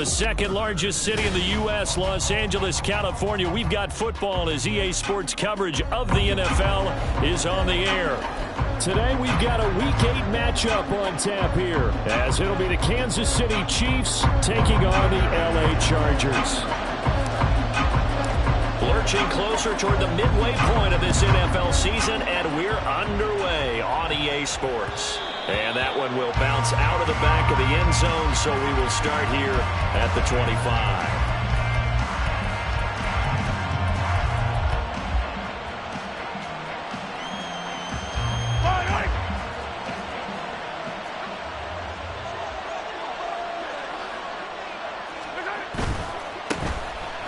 The second largest city in the U.S., Los Angeles, California. We've got football as EA Sports coverage of the NFL is on the air. Today we've got a Week 8 matchup on tap here, as it'll be the Kansas City Chiefs taking on the L.A. Chargers. Lurching closer toward the midway point of this NFL season, and we're underway on EA Sports. And that one will bounce out of the back of the end zone, so we will start here at the 25.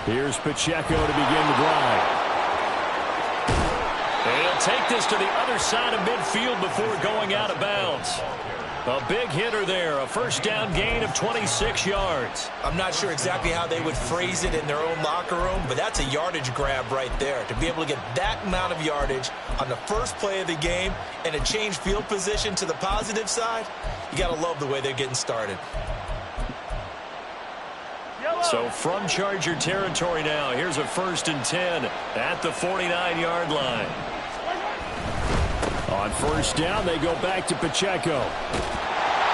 Here's Pacheco to begin the drive. And he'll take this to the other side of midfield before going out of bounds. A big hitter there, a first down gain of 26 yards. I'm not sure exactly how they would phrase it in their own locker room, but that's a yardage grab right there. To be able to get that amount of yardage on the first play of the game and a change field position to the positive side, you got to love the way they're getting started. So from Charger territory now, here's a 1st and 10 at the 49-yard line. On first down, they go back to Pacheco.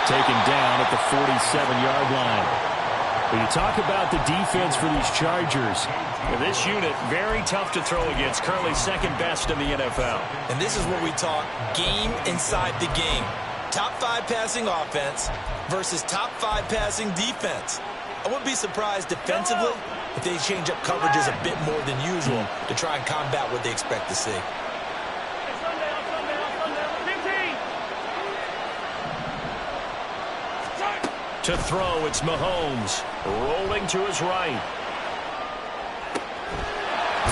Taken down at the 47-yard line. When you talk about the defense for these Chargers, this unit very tough to throw against, currently second best in the NFL. And this is where we talk game inside the game. Top 5 passing offense versus top 5 passing defense. I wouldn't be surprised defensively if they change up coverages a bit more than usual to try and combat what they expect to see. To throw, it's Mahomes, rolling to his right.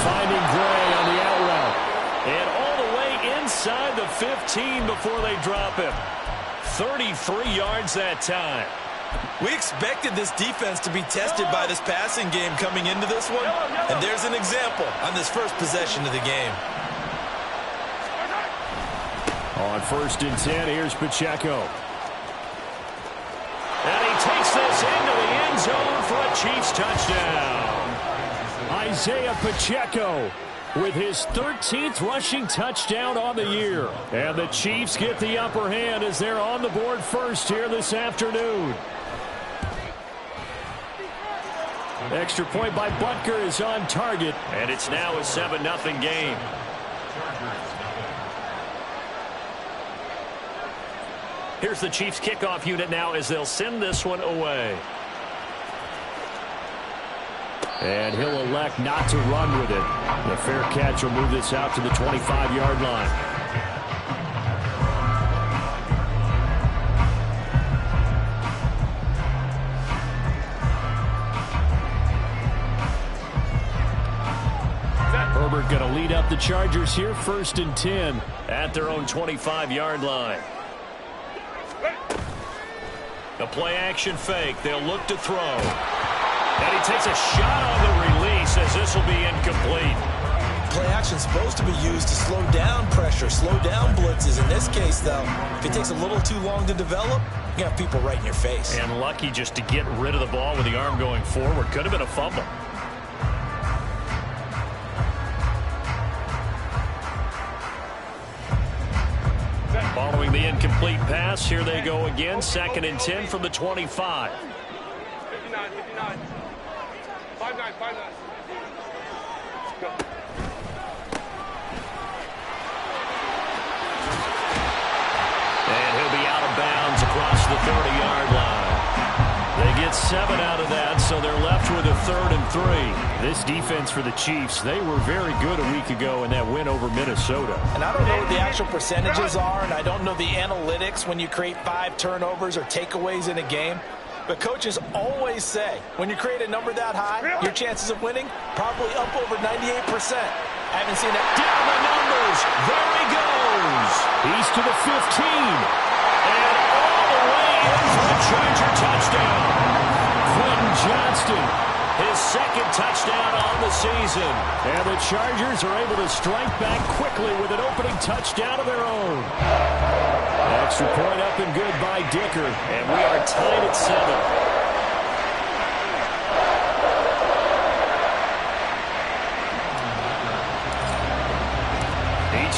Finding Gray on the out route. And all the way inside the 15 before they drop him. 33 yards that time. We expected this defense to be tested by this passing game coming into this one, and there's an example on this first possession of the game. On 1st and 10, here's Pacheco. And he takes this into the end zone for a Chiefs touchdown. Isaiah Pacheco with his 13th rushing touchdown on the year. And the Chiefs get the upper hand as they're on the board first here this afternoon. Extra point by Butker is on target, and it's now a 7-0 game. Here's the Chiefs kickoff unit now as they'll send this one away. And he'll elect not to run with it. The fair catch will move this out to the 25-yard line. Herbert going to lead up the Chargers here, 1st and 10 at their own 25-yard line. The play action fake. They'll look to throw. And he takes a shot on the release as this will be incomplete. Play action is supposed to be used to slow down pressure, slow down blitzes. In this case, though, if it takes a little too long to develop, you got people right in your face. And lucky just to get rid of the ball with the arm going forward. Could have been a fumble. Following the incomplete pass, here they go again. 2nd and 10 from the 25. 59, 59. 59, 59. Go. And he'll be out of bounds across the 30-yard line. They get 7 out of that, so they're left with a 3rd and 3. This defense for the Chiefs, they were very good a week ago in that win over Minnesota. And I don't know what the actual percentages are, and I don't know the analytics when you create 5 turnovers or takeaways in a game. But coaches always say, when you create a number that high, your chances of winning probably up over 98%. I haven't seen it. Down the numbers. There he goes. He's to the 15. And all the way in for the Charger touchdown. Quentin Johnston, his 2nd touchdown on the season. And the Chargers are able to strike back quickly with an opening touchdown of their own. Extra point up and good by Dicker. And we are tied at 7.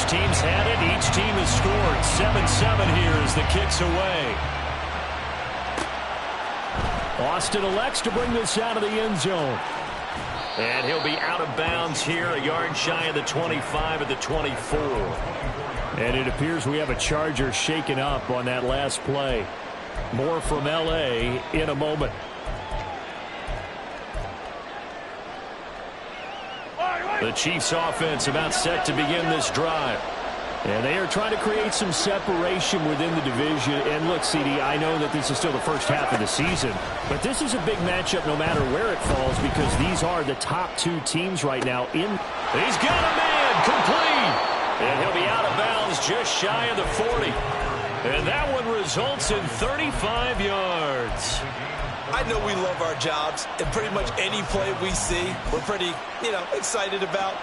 team's had it. Each team has scored. 7-7 here as the kick's away. Austin elects to bring this out of the end zone. And he'll be out of bounds here, a yard shy of the 25 at the 24. And it appears we have a Charger shaken up on that last play. More from L.A. in a moment. The Chiefs offense about set to begin this drive. And they are trying to create some separation within the division. And look, CD, I know that this is still the first half of the season, but this is a big matchup no matter where it falls because these are the top two teams right now. He's got a man complete. And he'll be out of bounds just shy of the 40. And that one results in 35 yards. I know we love our jobs, and pretty much any play we see, we're pretty, excited about.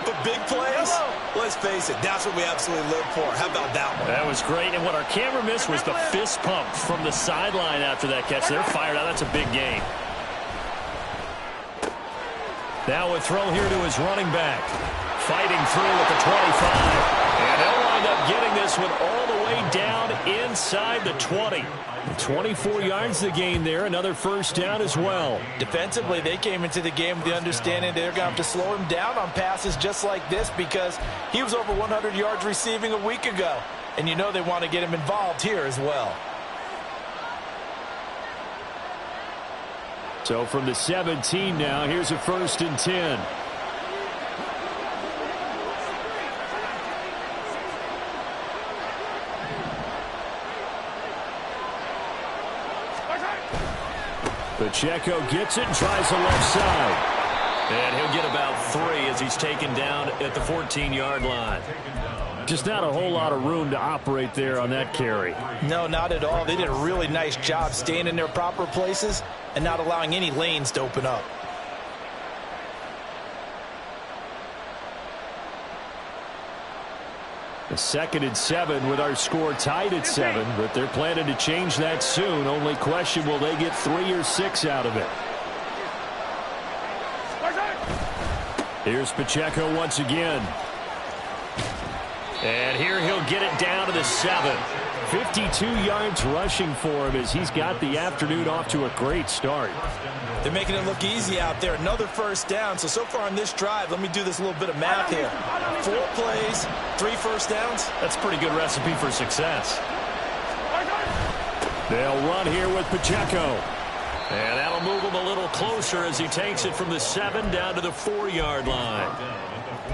But big plays, let's face it, that's what we absolutely live for. How about that one? That was great, and what our camera missed was the fist pump from the sideline after that catch. They're fired out. That's a big gain. Now a throw here to his running back. Fighting through at the 25. And they'll wind up getting this one all the way down inside the 20. 24 yards the gain there. Another first down as well. Defensively, they came into the game with the understanding they're going to have to slow him down on passes just like this because he was over 100 yards receiving a week ago. And you know they want to get him involved here as well. So from the 17 now, here's a 1st and 10. Pacheco gets it and tries the left side. And he'll get about 3 as he's taken down at the 14-yard line. Just not a whole lot of room to operate there on that carry. No, not at all. They did a really nice job staying in their proper places and not allowing any lanes to open up. The 2nd and 7 with our score tied at 7, but they're planning to change that soon. Only question, will they get 3 or 6 out of it? Here's Pacheco once again. And here he'll get it down to the 7. 52 yards rushing for him as he's got the afternoon off to a great start. They're making it look easy out there. Another first down. So far on this drive, let me do this little bit of math here. 4 plays, 3 first downs. That's a pretty good recipe for success. They'll run here with Pacheco. And that'll move him a little closer as he takes it from the 7 down to the 4-yard line.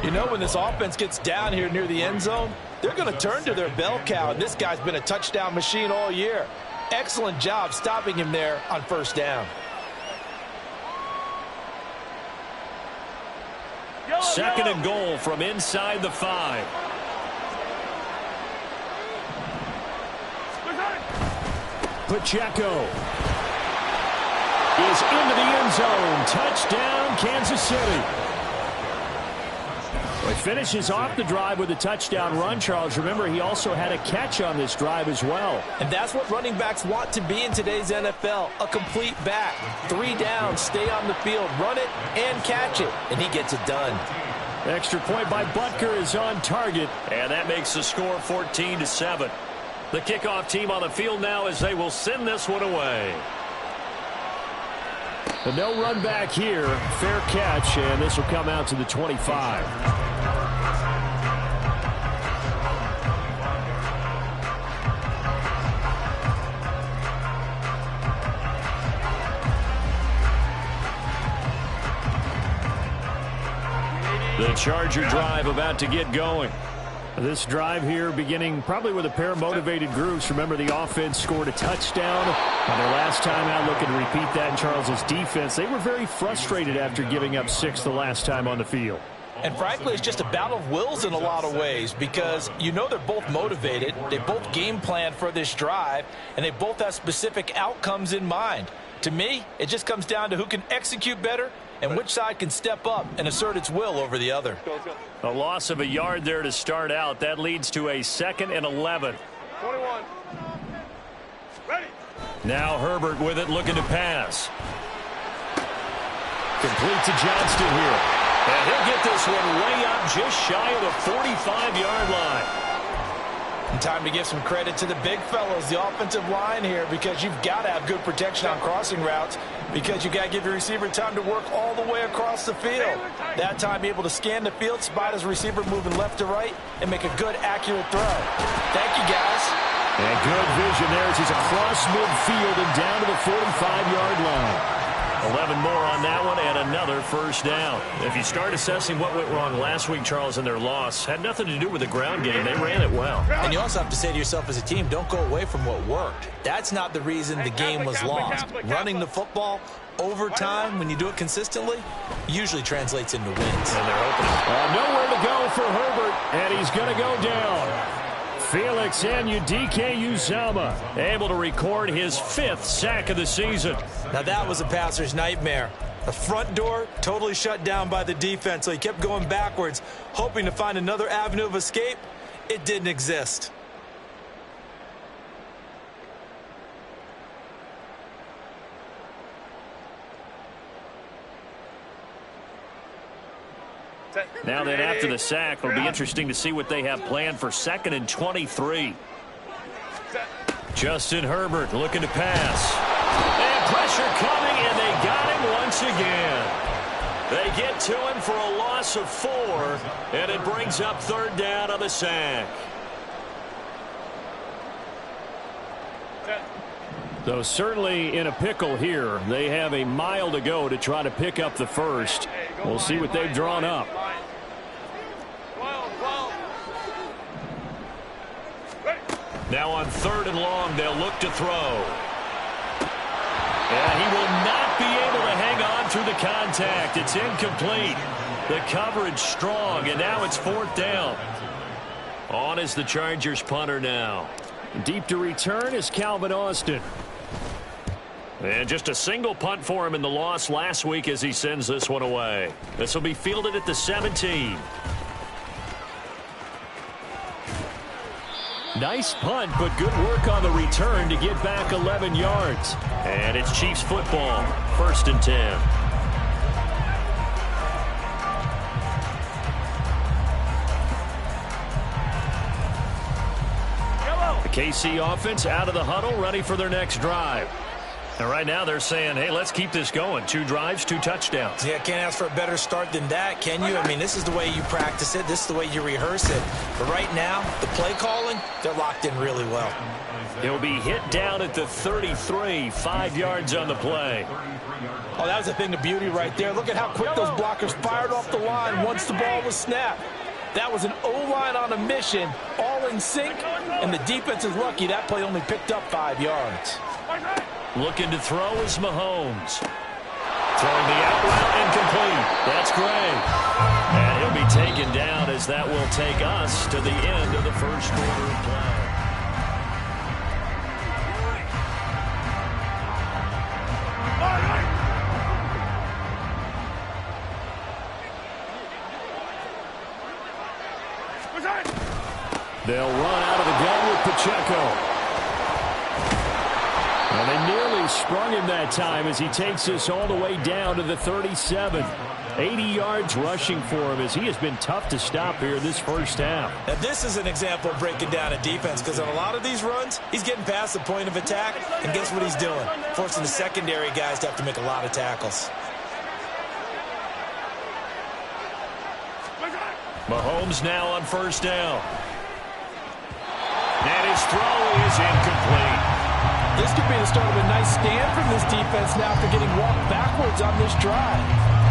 You know, when this offense gets down here near the end zone, they're going to turn to their bell cow, and this guy's been a touchdown machine all year. Excellent job stopping him there on first down. 2nd and goal from inside the 5. Pacheco is into the end zone. Touchdown, Kansas City. He finishes off the drive with a touchdown run, Charles. Remember, he also had a catch on this drive as well. And that's what running backs want to be in today's NFL, a complete back. 3 downs, stay on the field, run it, and catch it. And he gets it done. Extra point by Butker is on target, and that makes the score 14-7. The kickoff team on the field now as they will send this one away. But no run back here. Fair catch, and this will come out to the 25. The Charger drive about to get going. This drive here beginning probably with a pair of motivated groups. Remember, the offense scored a touchdown on their last time out. Looking to repeat that in Charles's defense. They were very frustrated after giving up 6 the last time on the field. And frankly, it's just a battle of wills in a lot of ways because you know they're both motivated. They both game plan for this drive, and they both have specific outcomes in mind. To me, it just comes down to who can execute better and which side can step up and assert its will over the other. A loss of a yard there to start out. That leads to a 2nd and 11. 21. Ready. Now Herbert with it, looking to pass. Complete to Johnston here. And he'll get this one way up just shy of the 45-yard line. And time to give some credit to the big fellows, the offensive line here, because you've got to have good protection on crossing routes, because you've got to give your receiver time to work all the way across the field. That time, be able to scan the field, spot his receiver moving left to right, and make a good, accurate throw. Thank you, guys. And good vision there as he's across midfield and down to the 45-yard line. 11 more on that one and another first down. If you start assessing what went wrong last week, Charles, in their loss, had nothing to do with the ground game. They ran it well. And you also have to say to yourself as a team, don't go away from what worked. That's not the reason the game was lost. Running the football over time, when you do it consistently, usually translates into wins. And they're opening. Nowhere to go for Herbert, and he's going to go down. Felix Anudike-Uzomah able to record his 5th sack of the season. Now that was a passer's nightmare. The front door totally shut down by the defense, so he kept going backwards, hoping to find another avenue of escape. It didn't exist. Now then, after the sack, it'll be interesting to see what they have planned for 2nd and 23. Justin Herbert looking to pass. And pressure coming, and they got him once again. They get to him for a loss of 4, and it brings up 3rd down on the sack. So certainly in a pickle here. They have a mile to go to try to pick up the first. We'll see what they've drawn up. Now on 3rd and long, they'll look to throw. And he will not be able to hang on through the contact. It's incomplete. The coverage strong, and now it's 4th down. On is the Chargers punter now. Deep to return is Calvin Austin. And just a single punt for him in the loss last week as he sends this one away. This will be fielded at the 17. Nice punt, but good work on the return to get back 11 yards. And it's Chiefs football, 1st and 10. The KC offense out of the huddle, ready for their next drive. And right now they're saying, hey, let's keep this going. 2 drives, 2 touchdowns. Yeah, can't ask for a better start than that, can you? I mean, this is the way you practice it. This is the way you rehearse it. But right now, the play calling, they're locked in really well. He'll be hit down at the 33, 5 yards on the play. Oh, that was a thing of beauty right there. Look at how quick those blockers fired off the line once the ball was snapped. That was an O-line on a mission, all in sync, and the defense is lucky that play only picked up 5 yards. Looking to throw is Mahomes. Throwing the out route incomplete. That's great. And he'll be taken down as that will take us to the end of the first quarter of play. They'll run out of the gun with Pacheco. And they nearly sprung him that time as he takes this all the way down to the 37. 80 yards rushing for him as he has been tough to stop here this first half. Now this is an example of breaking down a defense, because on a lot of these runs, he's getting past the point of attack, and guess what he's doing? Forcing the secondary guys to have to make a lot of tackles. Mahomes now on 1st down. And his throw is incomplete. This could be the start of a nice stand from this defense now after getting walked backwards on this drive.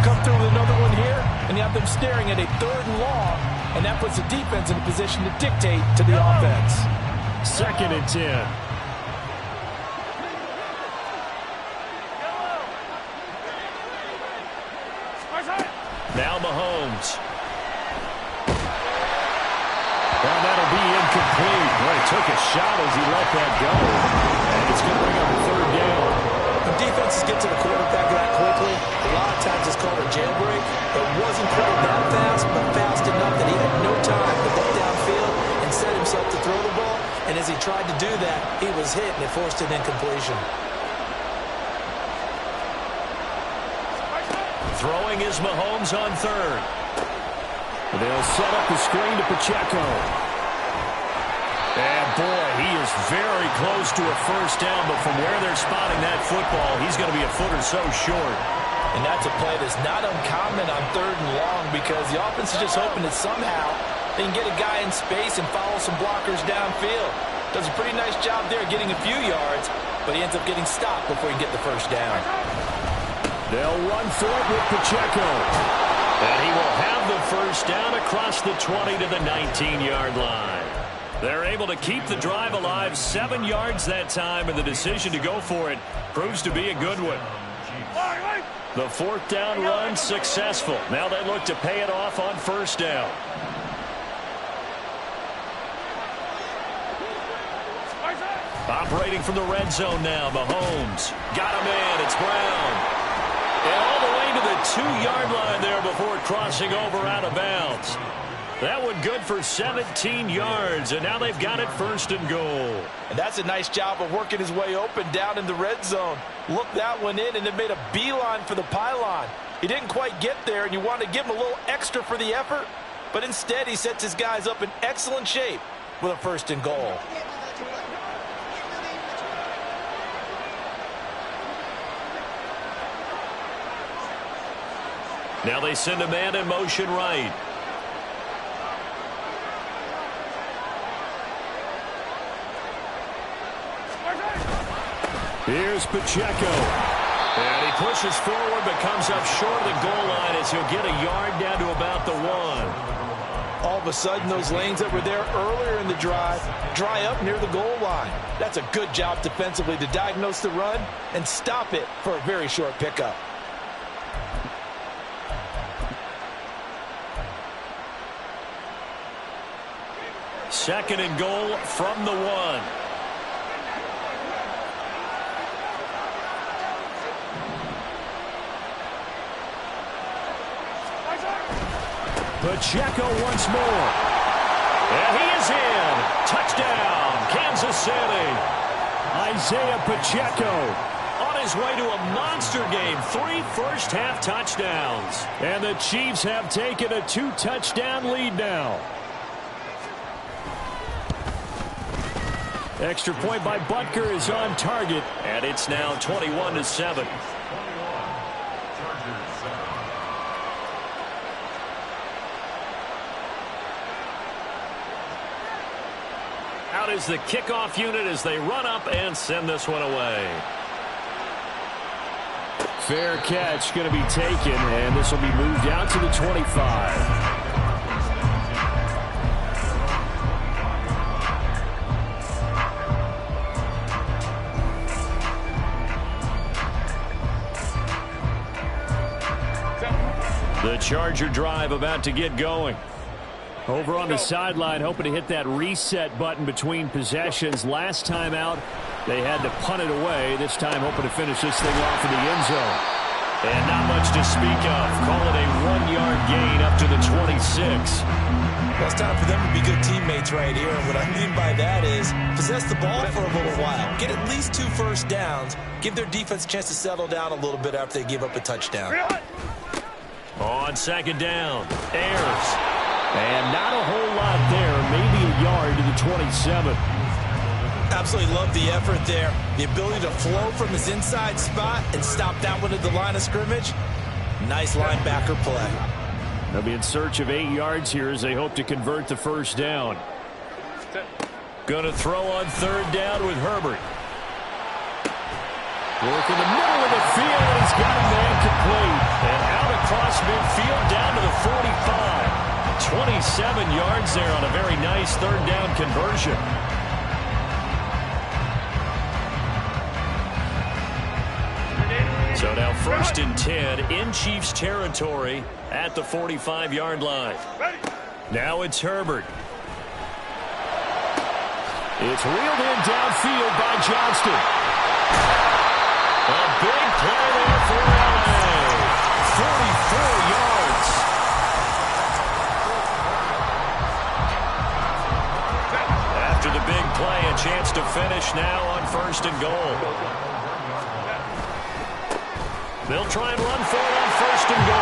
Come through with another one here, and you have them staring at a 3rd and long, and that puts the defense in a position to dictate to the offense. 2nd and 10. Now Mahomes. Well, that'll be incomplete. Boy, he took a shot as he let that go. And it's going to bring up a 3rd down. When defenses get to the quarterback that quickly, a lot of times it's called a jailbreak. It wasn't quite that fast, but fast enough that he had no time to look downfield and set himself to throw the ball. And as he tried to do that, he was hit, and it forced an incompletion. Throwing is Mahomes on third. They'll set up the screen to Pacheco. And boy, he is very close to a first down, but from where they're spotting that football, he's going to be a foot or so short. And that's a play that's not uncommon on third and long because the offense is just hoping that somehow they can get a guy in space and follow some blockers downfield. Does a pretty nice job there getting a few yards, but he ends up getting stopped before he can get the first down. They'll run for it with Pacheco. And he will have the first down across the 20 to the 19-yard line. They're able to keep the drive alive, 7 yards that time, and the decision to go for it proves to be a good one. The fourth down run successful. Now they look to pay it off on first down. Operating from the red zone now, Mahomes. Got him in. It's Brown. And all the way to the 2-yard line there before crossing over out of bounds. That one good for 17 yards, and now they've got it first and goal. And that's a nice job of working his way open down in the red zone. Looked that one in and then made a beeline for the pylon. He didn't quite get there, and you want to give him a little extra for the effort, but instead he sets his guys up in excellent shape with a first and goal. Now they send a man in motion right. Here's Pacheco. And he pushes forward but comes up short of the goal line as he'll get a yard down to about the 1. All of a sudden, those lanes that were there earlier in the drive dry up near the goal line. That's a good job defensively to diagnose the run and stop it for a very short pickup. Second and goal from the 1. Pacheco once more. And he is in. Touchdown, Kansas City. Isaiah Pacheco on his way to a monster game. 3 first-half touchdowns. And the Chiefs have taken a 2-touchdown lead now. Extra point by Butker is on target, and it's now 21-7. Out is the kickoff unit as they run up and send this one away. Fair catch going to be taken, and this will be moved out to the 25. The Charger drive about to get going. Over on the sideline, hoping to hit that reset button between possessions. Last time out, they had to punt it away. This time, hoping to finish this thing off in the end zone. And not much to speak of. Call it a 1-yard gain up to the 26. Well, it's time for them to be good teammates right here. And what I mean by that is possess the ball for a little while. Get at least 2 first downs. Give their defense a chance to settle down a little bit after they give up a touchdown. On second down, Ayers. And not a whole lot there, maybe a yard to the 27. Absolutely love the effort there. The ability to flow from his inside spot and stop that one at the line of scrimmage. Nice linebacker play. They'll be in search of 8 yards here as they hope to convert the first down. Going to throw on third down with Herbert. Work in the middle of the field, and he's got a man complete. And out across midfield down to the 45. 27 yards there on a very nice third down conversion. So now first and 10 in Chiefs territory at the 45-yard line. Now it's Herbert. It's reeled in downfield by Johnston. A big play there for LA. 44 yards. After the big play, a chance to finish now on first and goal. They'll try and run for it on first and goal.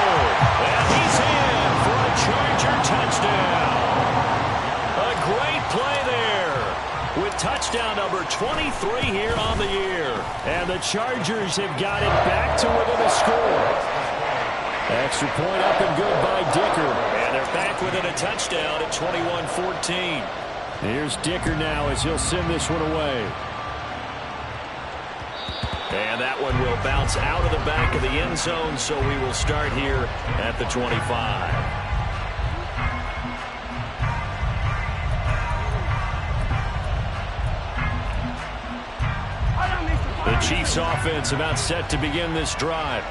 23 here on the year. And the Chargers have got it back to within a score. Extra point up and good by Dicker. And they're back within a touchdown at 21-14. Here's Dicker now as he'll send this one away. And that one will bounce out of the back of the end zone, so we will start here at the 25. The Chiefs offense about set to begin this drive.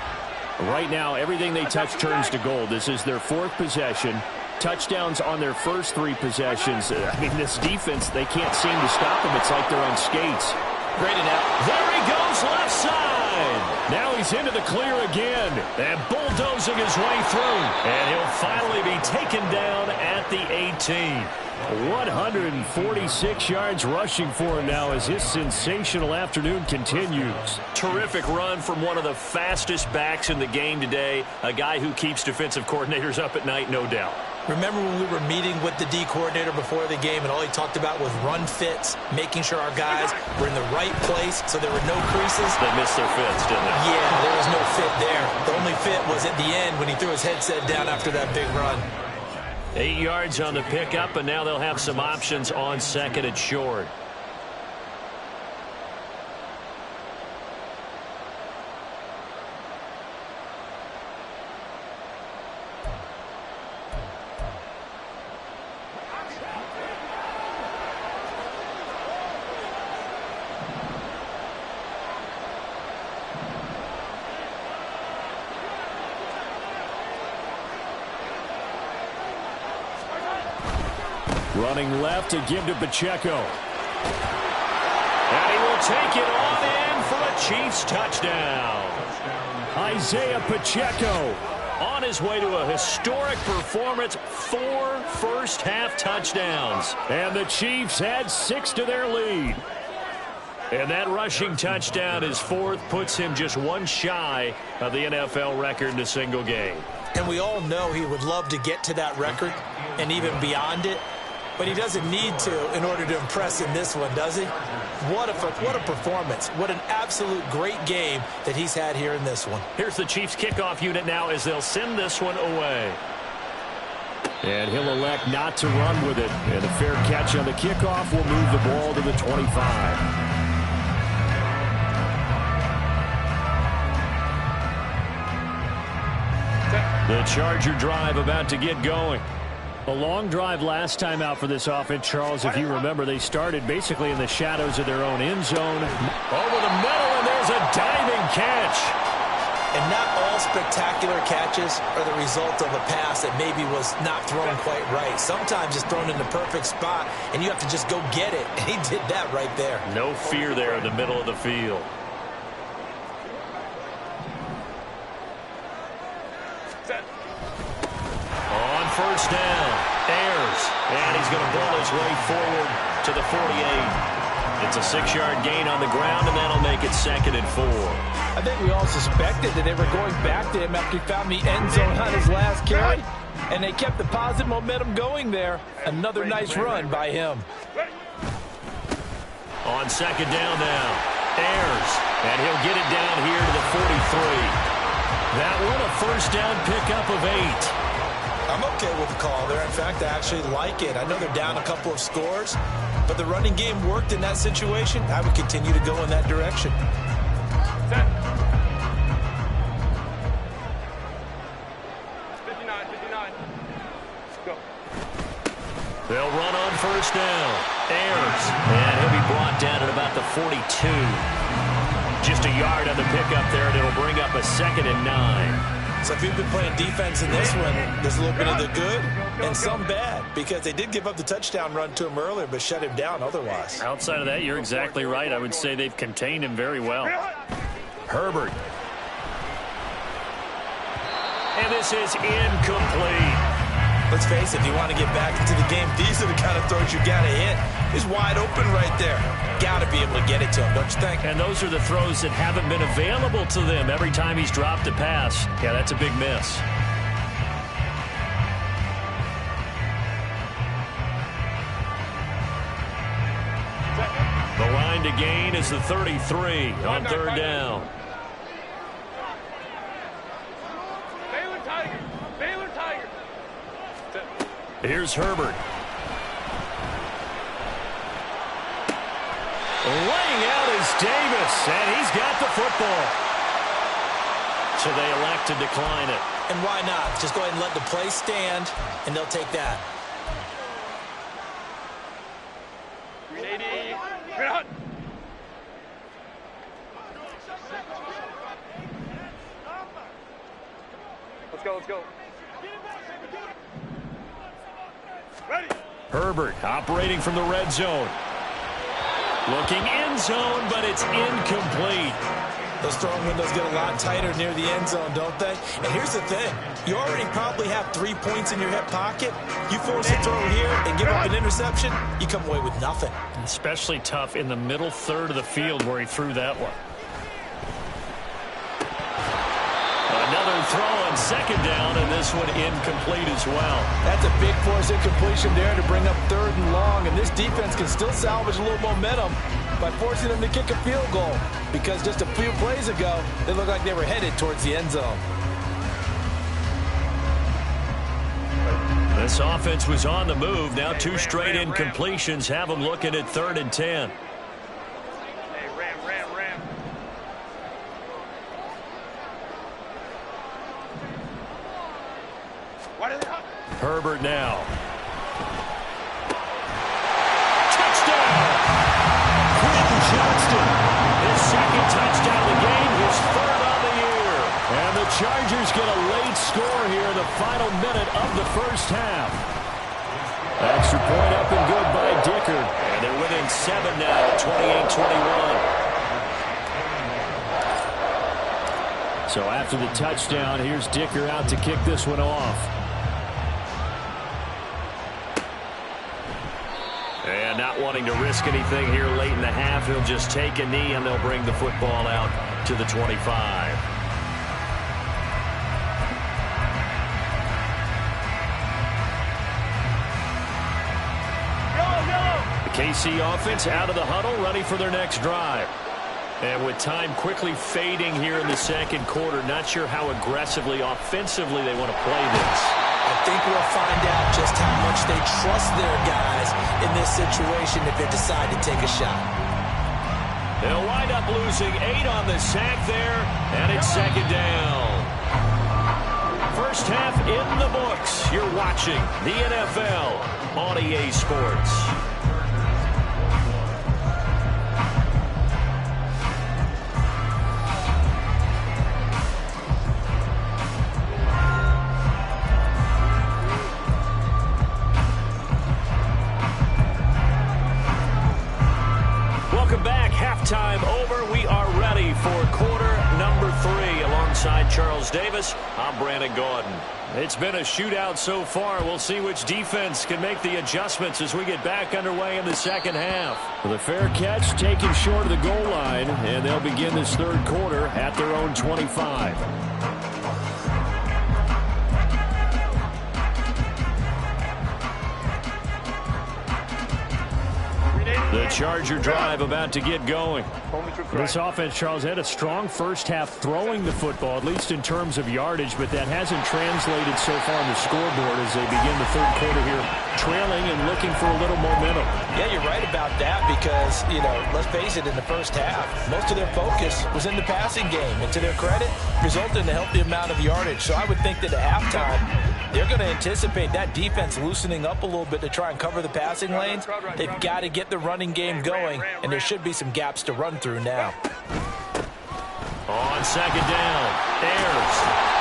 Right now, everything they touch turns to gold. This is their fourth possession. Touchdowns on their first three possessions. I mean, this defense, they can't seem to stop them. It's like they're on skates. Great enough. There he goes left side. Now he's into the clear again. And bulldozing his way through. And he'll finally be taken down at the 18. 146 yards rushing for him now as his sensational afternoon continues. Terrific run from one of the fastest backs in the game today. A guy who keeps defensive coordinators up at night, no doubt. Remember when we were meeting with the D coordinator before the game and all he talked about was run fits, making sure our guys were in the right place so there were no creases? They missed their fits, didn't they? Yeah, there was no fit there. The only fit was at the end when he threw his headset down after that big run. 8 yards on the pickup, and now they'll have some options on second and short. Running left to give to Pacheco. And he will take it on in for a Chiefs touchdown. Isaiah Pacheco on his way to a historic performance. 4 first-half touchdowns. And the Chiefs add 6 to their lead. And that rushing touchdown, his fourth, puts him just one shy of the NFL record in a single game. And we all know he would love to get to that record and even beyond it. But he doesn't need to in order to impress in this one, does he? What a performance. What an absolute great game that he's had here in this one. Here's the Chiefs kickoff unit now as they'll send this one away. And he'll elect not to run with it. And a fair catch on the kickoff will move the ball to the 25. The Charger drive about to get going. A long drive last time out for this offense, Charles. If you remember, they started basically in the shadows of their own end zone. Over the middle, and there's a diving catch. And not all spectacular catches are the result of a pass that maybe was not thrown quite right. Sometimes it's thrown in the perfect spot, and you have to just go get it. And he did that right there. No fear there in the middle of the field. On first down, Ayers, and he's going to ball his way forward to the 48. It's a 6-yard gain on the ground, and that'll make it 2nd and 4. I think we all suspected that they were going back to him after he found the end zone on his last carry, and they kept the positive momentum going there. Another nice run by him. On second down now, Ayers, and he'll get it down here to the 43. That one a first down pickup of 8. I'm okay with the call there. In fact, I actually like it. I know they're down a couple of scores, but the running game worked in that situation. I would continue to go in that direction. Set. 59. Go. They'll run on first down. Ayers, and he'll be brought down at about the 42. Just a yard on the pickup there, and it'll bring up a 2nd and 9. So if you've been playing defense in this one, there's a little bit of the good and some bad, because they did give up the touchdown run to him earlier, but shut him down otherwise. Outside of that, you're exactly right. I would say they've contained him very well. Herbert. And this is incomplete. Let's face it, if you want to get back into the game, these are the kind of throws you got to hit. He's wide open right there. Got to be able to get it to him, don't you think? And those are the throws that haven't been available to them every time he's dropped a pass. Yeah, that's a big miss. The line to gain is the 33 on third down. Baylor Tigers. Baylor Tigers. Here's Herbert. Laying out is Davis, and he's got the football. So they elect to decline it. And why not? Just go ahead and let the play stand, and they'll take that. 380. Good hunt. Let's go, let's go. Ready. Herbert operating from the red zone. Looking end zone, but it's incomplete. Those throwing windows get a lot tighter near the end zone, don't they? And here's the thing. You already probably have 3 points in your hip pocket. You force a throw here and give up an interception, you come away with nothing. Especially tough in the middle third of the field where he threw that one. Another throw on second down, and this one incomplete as well. That's a big force incompletion there to bring up third and long, and this defense can still salvage a little momentum by forcing them to kick a field goal, because just a few plays ago, they looked like they were headed towards the end zone. This offense was on the move. Now 2 straight incompletions have them looking at 3rd and 10. Hey, ram. What is it? Herbert now. Touchdown! Quentin Johnston, his 2nd touchdown of the game, his 3rd on the year. And the Chargers get a late score here in the final minute of the first half. Extra point up and good by Dicker. And they're within 7 now, 28-21. So after the touchdown, here's Dicker out to kick this one off. And not wanting to risk anything here late in the half, he'll just take a knee and they'll bring the football out to the 25. The KC offense out of the huddle, ready for their next drive. And with time quickly fading here in the second quarter, not sure how aggressively, offensively they want to play this. I think we'll find out just how much they trust their guys in this situation if they decide to take a shot. They'll wind up losing 8 on the sack there, and it's second down. First half in the books. You're watching the NFL on EA Sports. Halftime over. We are ready for quarter number 3. Alongside Charles Davis, I'm Brandon Gordon. It's been a shootout so far. We'll see which defense can make the adjustments as we get back underway in the second half. The fair catch taken short of the goal line, and they'll begin this third quarter at their own 25. The Charger drive about to get going. This offense, Charles, had a strong first half throwing the football, at least in terms of yardage, but that hasn't translated so far on the scoreboard as they begin the third quarter here, trailing and looking for a little momentum. Yeah, you're right about that because, let's face it, in the first half, most of their focus was in the passing game. And to their credit, resulted in a healthy amount of yardage. So I would think that at halftime, they're going to anticipate that defense loosening up a little bit to try and cover the passing lanes. They've got to get the running game going, and there should be some gaps to run through now. On second down, Ayers.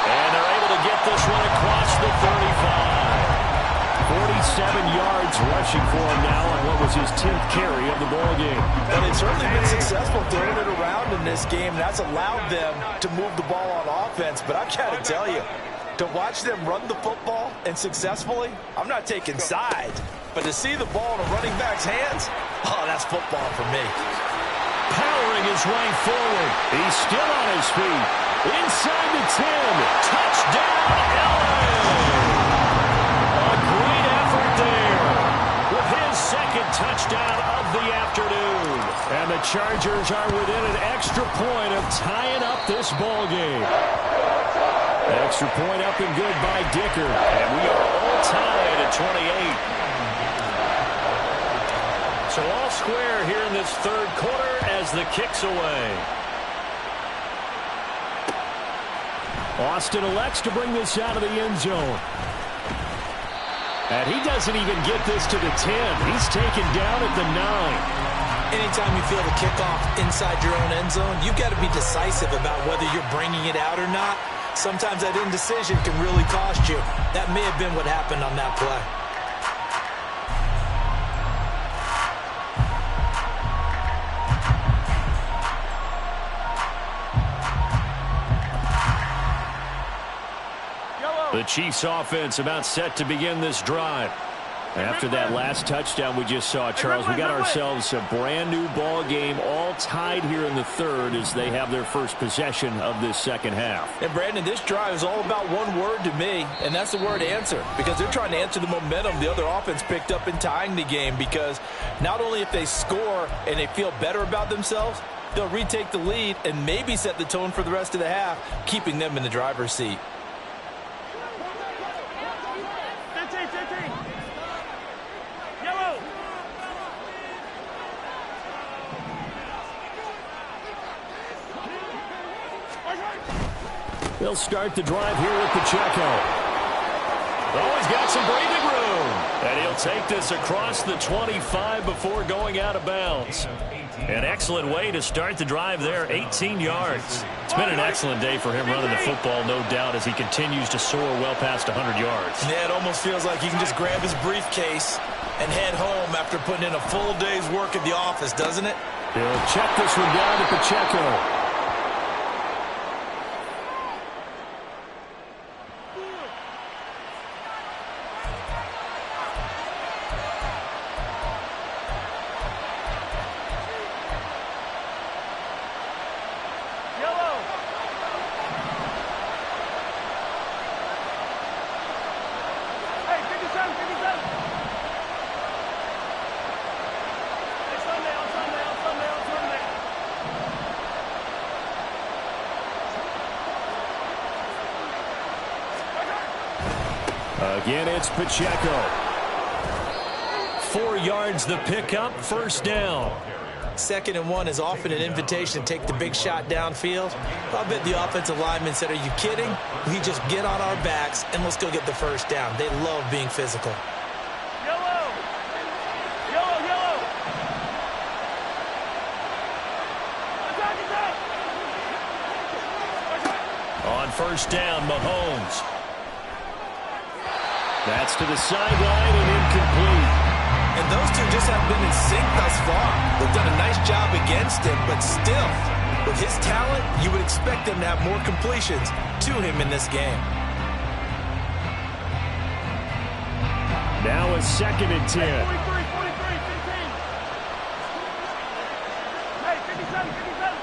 And they're able to get this one across the 35. 47 yards rushing for him now on what was his 10th carry of the ball game. And it's certainly been successful throwing it around in this game. That's allowed them to move the ball on offense. But I've got to tell you, to watch them run the football and successfully, I'm not taking sides. But to see the ball in a running back's hands, oh, that's football for me. Powering his way forward. He's still on his feet. Inside the 10. Touchdown, LA! A great effort there with his second touchdown of the afternoon. And the Chargers Rangers are within an extra point of tying up this ball game. Extra point up and good by Dicker. And we are all tied at 28. So all square here in this third quarter as the kick's away. Austin elects to bring this out of the end zone. And he doesn't even get this to the 10. He's taken down at the 9. Anytime you feel the kickoff inside your own end zone, you've got to be decisive about whether you're bringing it out or not. Sometimes that indecision can really cost you. That may have been what happened on that play. The Chiefs offense about set to begin this drive. After that last touchdown we just saw, Charles, we got ourselves a brand new ball game, all tied here in the third as they have their first possession of this second half. And Brandon, this drive is all about one word to me, and that's the word answer, because they're trying to answer the momentum the other offense picked up in tying the game, because not only if they score and they feel better about themselves, they'll retake the lead and maybe set the tone for the rest of the half, keeping them in the driver's seat. They'll start the drive here with Pacheco. Oh, he's got some breathing room. And he'll take this across the 25 before going out of bounds. An excellent way to start the drive there, 18 yards. It's been an excellent day for him running the football, no doubt, as he continues to soar well past 100 yards. Yeah, it almost feels like he can just grab his briefcase and head home after putting in a full day's work at the office, doesn't it? He'll check this one down to Pacheco. Again, it's Pacheco. 4 yards the pickup, first down. 2nd and 1 is often an invitation to take the big shot downfield. I'll bet the offensive lineman said, are you kidding? We just get on our backs and let's go get the first down. They love being physical. Yellow! Yellow, yellow! Attack, attack! On first down, Mahomes. That's to the sideline and incomplete. And those two just have been in sync thus far. They've done a nice job against him, but still, with his talent, you would expect them to have more completions to him in this game. Now a 2nd and 10. 43, 15. Hey, 57, 57.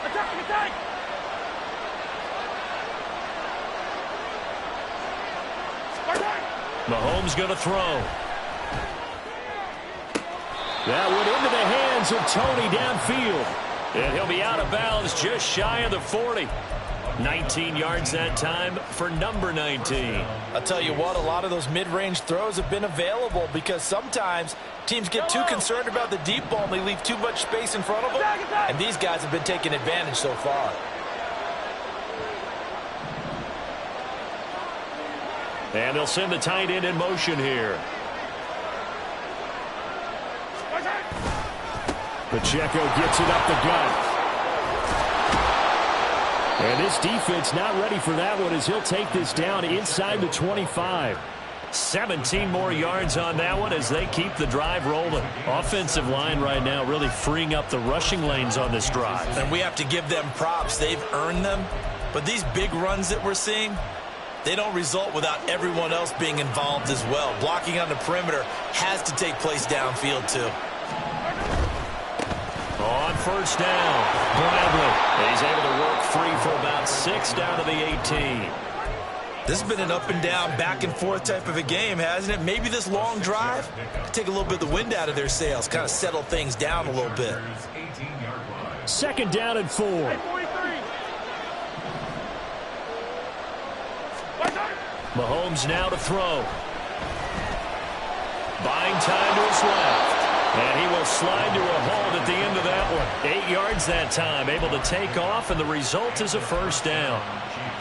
Attack, attack! Mahomes going to throw. That went into the hands of Tony downfield. And he'll be out of bounds just shy of the 40. 19 yards that time for number 19. I'll tell you what, a lot of those mid-range throws have been available because sometimes teams get too concerned about the deep ball and they leave too much space in front of them. And these guys have been taking advantage so far. And they'll send the tight end in motion here. Pacheco gets it up the gut. And this defense not ready for that one as he'll take this down inside the 25. 17 more yards on that one as they keep the drive rolling. Offensive line right now really freeing up the rushing lanes on this drive. And we have to give them props. They've earned them. But these big runs that we're seeing, they don't result without everyone else being involved as well. Blocking on the perimeter has to take place downfield too. On first down, Bradley. He's able to work free for about 6 down to the 18. This has been an up and down, back and forth type of a game, hasn't it? Maybe this long drive take a little bit of the wind out of their sails, kind of settle things down a little bit. Second down and 4. 43. Mahomes now to throw. Buying time to his left. And he will slide to a hold at the end of that one. 8 yards that time, able to take off, and the result is a first down.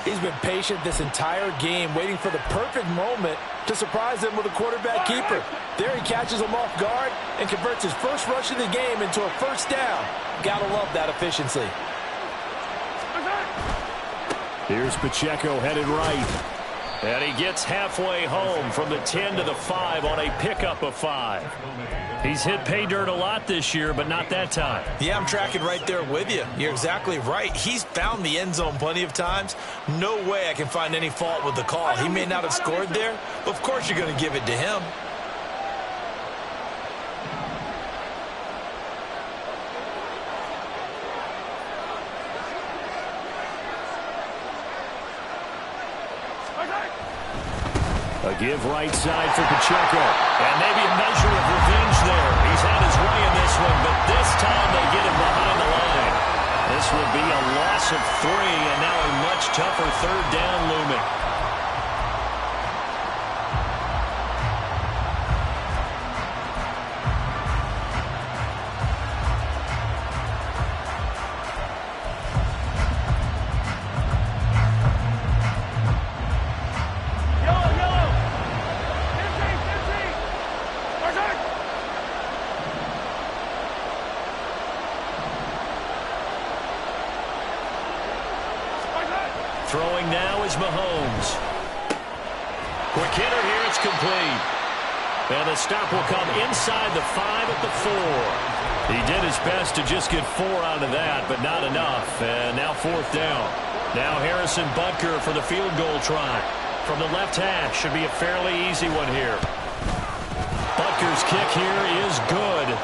He's been patient this entire game, waiting for the perfect moment to surprise them with a quarterback keeper. There he catches him off guard and converts his first rush of the game into a first down. Gotta love that efficiency. Here's Pacheco headed right. And he gets halfway home from the 10 to the 5 on a pickup of 5. He's hit pay dirt a lot this year, but not that time. Yeah, I'm tracking right there with you. You're exactly right. He's found the end zone plenty of times. No way I can find any fault with the call. He may not have scored there, but of course you're going to give it to him. A give right side for Pacheco. And maybe a measure of revenge there. He's had his way in this one, but this time they get him behind the line. This would be a loss of 3, and now a much tougher third down looming. Throwing now is Mahomes. Quick hitter here, it's complete. And the stop will come inside the 5 at the 4. He did his best to just get 4 out of that, but not enough. And now fourth down. Now Harrison Butker for the field goal try. From the left hash, should be a fairly easy one here. Butker's kick here is good.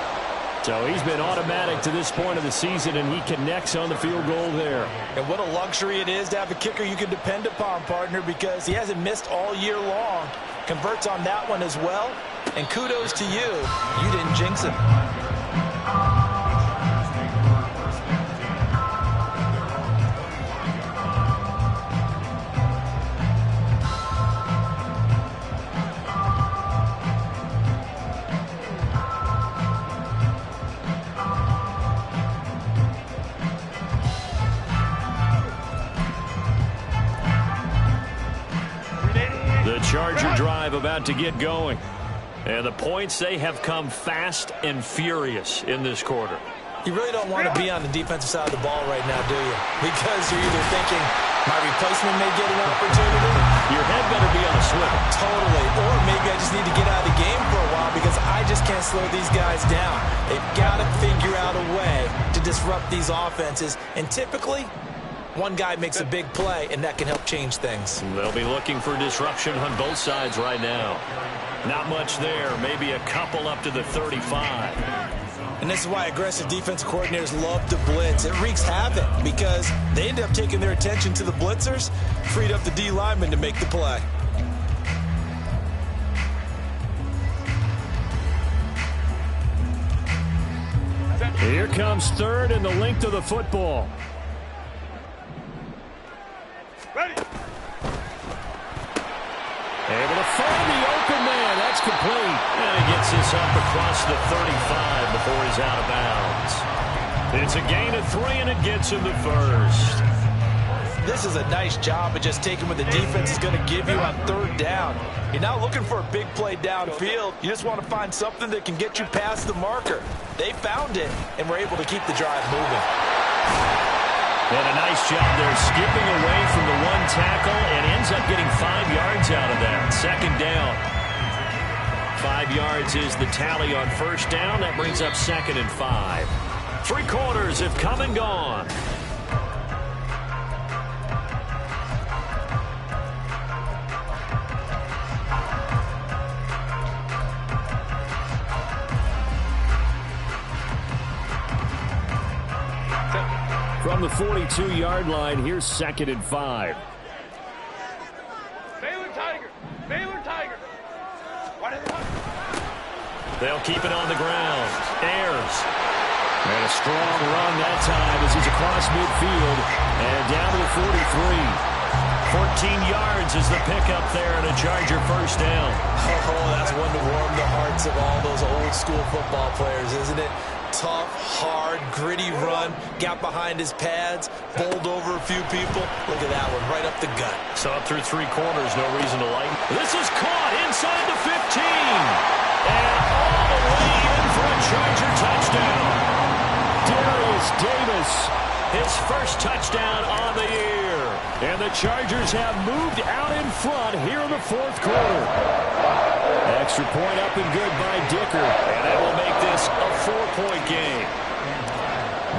So he's been automatic to this point of the season, and he connects on the field goal there. And what a luxury it is to have a kicker you can depend upon, partner, because he hasn't missed all year long. Converts on that one as well. And kudos to you. You didn't jinx him. Charger drive about to get going. And the points, they have come fast and furious in this quarter. You really don't want to be on the defensive side of the ball right now, do you? Because you're either thinking, my replacement may get an opportunity. Your head better be on a swivel. Totally. Or maybe I just need to get out of the game for a while because I just can't slow these guys down. They've got to figure out a way to disrupt these offenses. And typically, one guy makes a big play, and that can help change things. They'll be looking for disruption on both sides right now. Not much there. Maybe a couple up to the 35. And this is why aggressive defensive coordinators love to blitz. It wreaks havoc because they end up taking their attention to the blitzers, freed up the D lineman to make the play. Here comes third and the length of the football. Ready. Able to find the open man. That's complete. And he gets this up across the 35 before he's out of bounds. It's a gain of 3, and it gets him the first. This is a nice job of just taking what the defense is going to give you on third down. You're not looking for a big play downfield. You just want to find something that can get you past the marker. They found it, and were able to keep the drive moving. And a nice job there, skipping away from the one tackle and ends up getting 5 yards out of that. Second down. 5 yards is the tally on first down. That brings up second and 5. 3 quarters have come and gone. From the 42-yard line, here's second and 5. Baylor Tiger. Baylor Tiger. What is it? They'll keep it on the ground. Ayers. And a strong run that time as he's across midfield and down to the 43. 14 yards is the pickup there and a Charger first down. Oh, that's one to warm the hearts of all those old school football players, isn't it? Tough, hard, gritty run, got behind his pads, bowled over a few people. Look at that one, right up the gut. So up through 3 quarters, no reason to lighten. This is caught inside the 15. And all the way in for a Charger touchdown. Darius Davis, his first touchdown on the year. And the Chargers have moved out in front here in the 4th quarter. Extra point up and good by Dicker. And that will make this a 4-point game.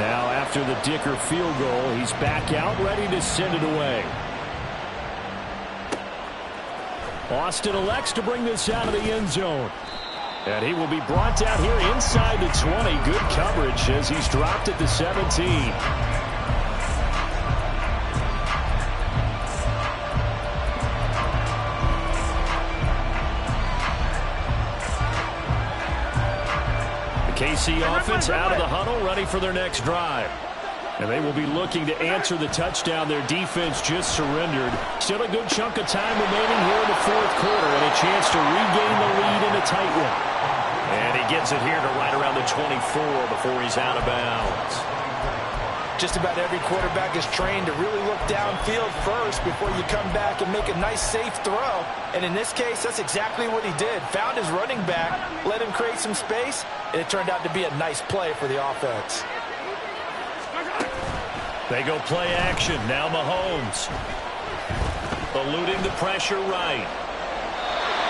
Now after the Dicker field goal, he's back out ready to send it away. Austin elects to bring this out of the end zone. And he will be brought down here inside the 20. Good coverage as he's dropped at the 17. KC offense out of the huddle, ready for their next drive. And they will be looking to answer the touchdown their defense just surrendered. Still a good chunk of time remaining here in the 4th quarter and a chance to regain the lead in a tight one. And he gets it here to right around the 24 before he's out of bounds. Just about every quarterback is trained to really look downfield first before you come back and make a nice, safe throw. And in this case, that's exactly what he did. Found his running back, let him create some space, and it turned out to be a nice play for the offense. They go play action. Now Mahomes. Eluding the pressure right.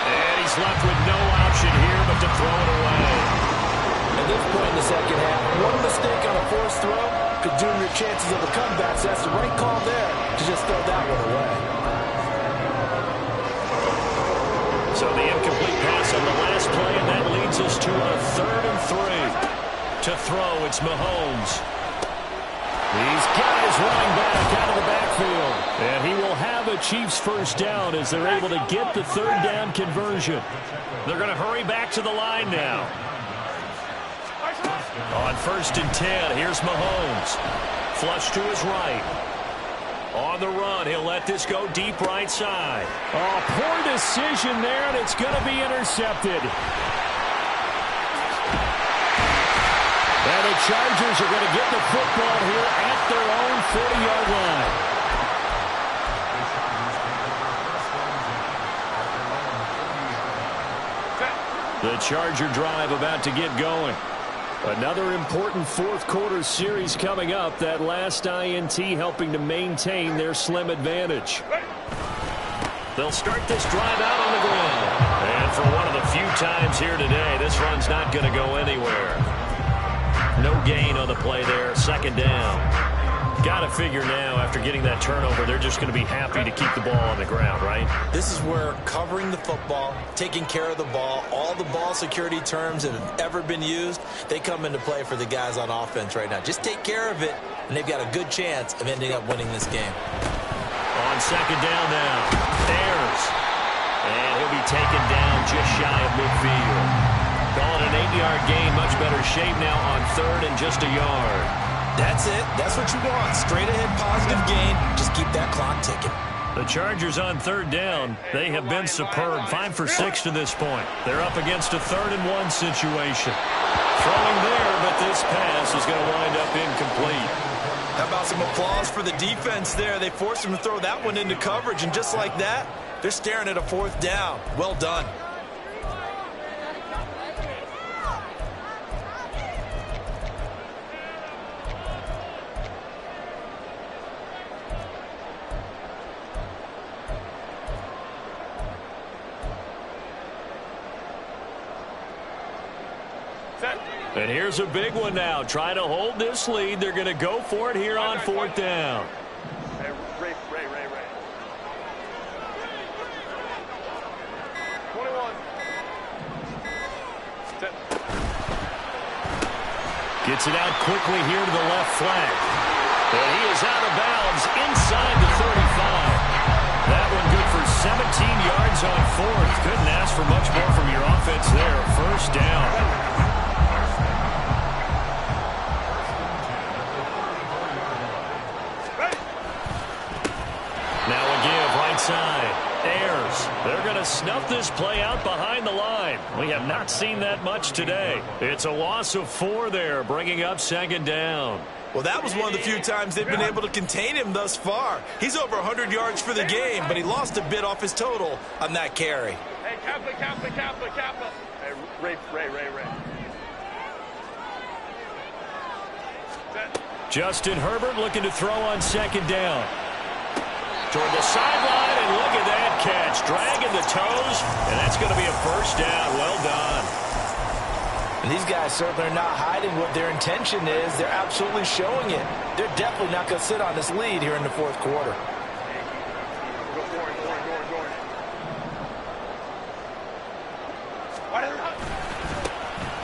And he's left with no option here but to throw it away. At this point in the second half, one mistake on a forced throw could doom your chances of a comeback. So that's the right call there to just throw that one away. So the incomplete pass on the last play, and that leads us to a 3rd and 3. To throw, it's Mahomes. He's got his running back out of the backfield. And he will have a Chiefs first down as they're able to get the 3rd down conversion. They're going to hurry back to the line now. On 1st and 10, here's Mahomes. Flush to his right. On the run, he'll let this go deep right side. Oh, poor decision there, and it's going to be intercepted. And the Chargers are going to get the football here at their own 40-yard line. The Charger drive about to get going. Another important 4th quarter series coming up. That last INT helping to maintain their slim advantage. They'll start this drive out on the ground. And for one of the few times here today, this run's not going to go anywhere. No gain on the play there. 2nd down. Got to figure now, after getting that turnover, they're just going to be happy to keep the ball on the ground, right? This is where covering the football, taking care of the ball, all the ball security terms that have ever been used, they come into play for the guys on offense right now. Just take care of it, and they've got a good chance of ending up winning this game. On 2nd down now. Ayers. And he'll be taken down just shy of midfield. Call it an 8-yard gain. Much better shape now on 3rd and just a yard. That's it. That's what you want. Straight ahead positive gain. Just keep that clock ticking. The Chargers on 3rd down. They have been superb. 5 for 6 to this point. They're up against a 3rd and 1 situation. Throwing there, but this pass is going to wind up incomplete. How about some applause for the defense there? They forced him to throw that one into coverage, and just like that, they're staring at a 4th down. Well done. And here's a big one now. Trying to hold this lead. They're going to go for it here on 4th down. Hey, Ray. 21. Set. Gets it out quickly here to the left flank. And he is out of bounds inside the 35. That one good for 17 yards on 4th. Couldn't ask for much more from your offense there. First down. Ayers. They're going to snuff this play out behind the line. We have not seen that much today. It's a loss of 4 there, bringing up 2nd down. Well, that was one of the few times they've been able to contain him thus far. He's over 100 yards for the game, but he lost a bit off his total on that carry. Hey, Kappa. Hey, Ray. Set. Justin Herbert looking to throw on 2nd down. Toward the sideline, and look at that catch. Dragging the toes, and that's going to be a 1st down. Well done. And these guys certainly are not hiding what their intention is. They're absolutely showing it. They're definitely not going to sit on this lead here in the 4th quarter. Go for it.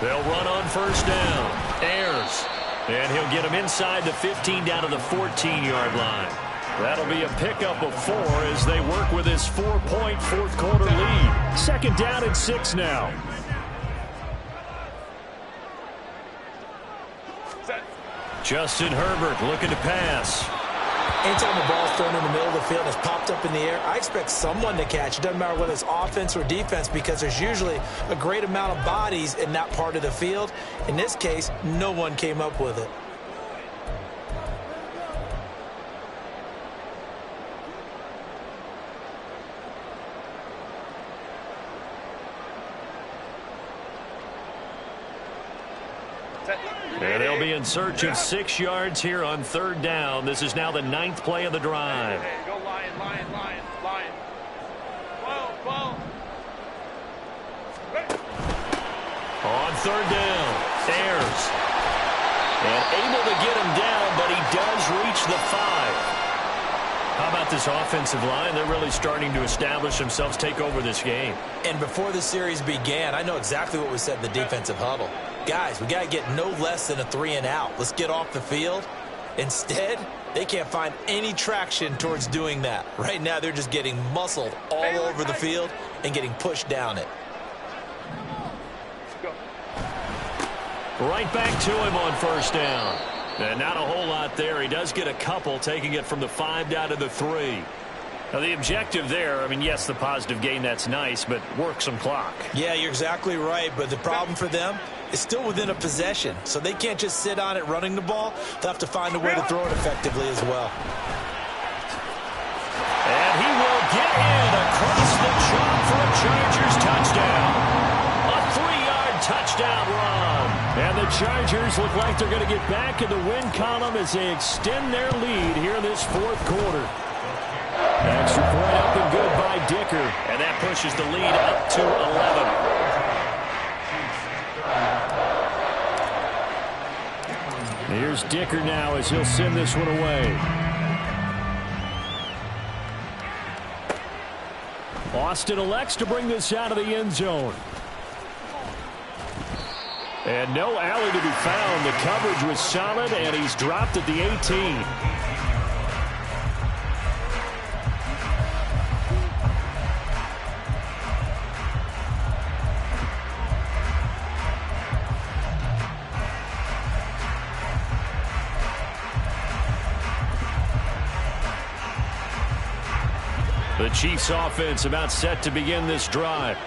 They'll run on 1st down. Ayers. And he'll get him inside the 15 down to the 14-yard line. That'll be a pickup of 4 as they work with his 4-point 4th quarter lead. 2nd down and 6 now. Set. Justin Herbert looking to pass. Anytime the ball's thrown in the middle of the field and it's popped up in the air, I expect someone to catch. It doesn't matter whether it's offense or defense because there's usually a great amount of bodies in that part of the field. In this case, no one came up with it. And they'll be in search of 6 yards here on 3rd down. This is now the 9th play of the drive. Hey, go Lion. 12. Ready. On 3rd down, Ayers. And able to get him down, but he does reach the 5. How about this offensive line? They're really starting to establish themselves, take over this game. And before the series began, I know exactly what was said in the defensive huddle. Guys, we got to get no less than a 3 and out. Let's get off the field. Instead, they can't find any traction towards doing that. Right now, they're just getting muscled all over the field and getting pushed down it. Go. Right back to him on 1st down. And not a whole lot there. He does get a couple, taking it from the 5 down to the 3. Now, the objective there, I mean, yes, the positive gain, that's nice, but work some clock. Yeah, you're exactly right, but the problem for them is still within a possession, so they can't just sit on it running the ball. They'll have to find a way to throw it effectively as well. And he will get in across the chalk for a Chargers touchdown. A 3-yard touchdown run. And the Chargers look like they're going to get back in the win column as they extend their lead here in this 4th quarter. Extra point up and good by Dicker. And that pushes the lead up to 11. Here's Dicker now as he'll send this one away. Austin elects to bring this out of the end zone. And no alley to be found. The coverage was solid, and he's dropped at the 18. The Chiefs offense about set to begin this drive.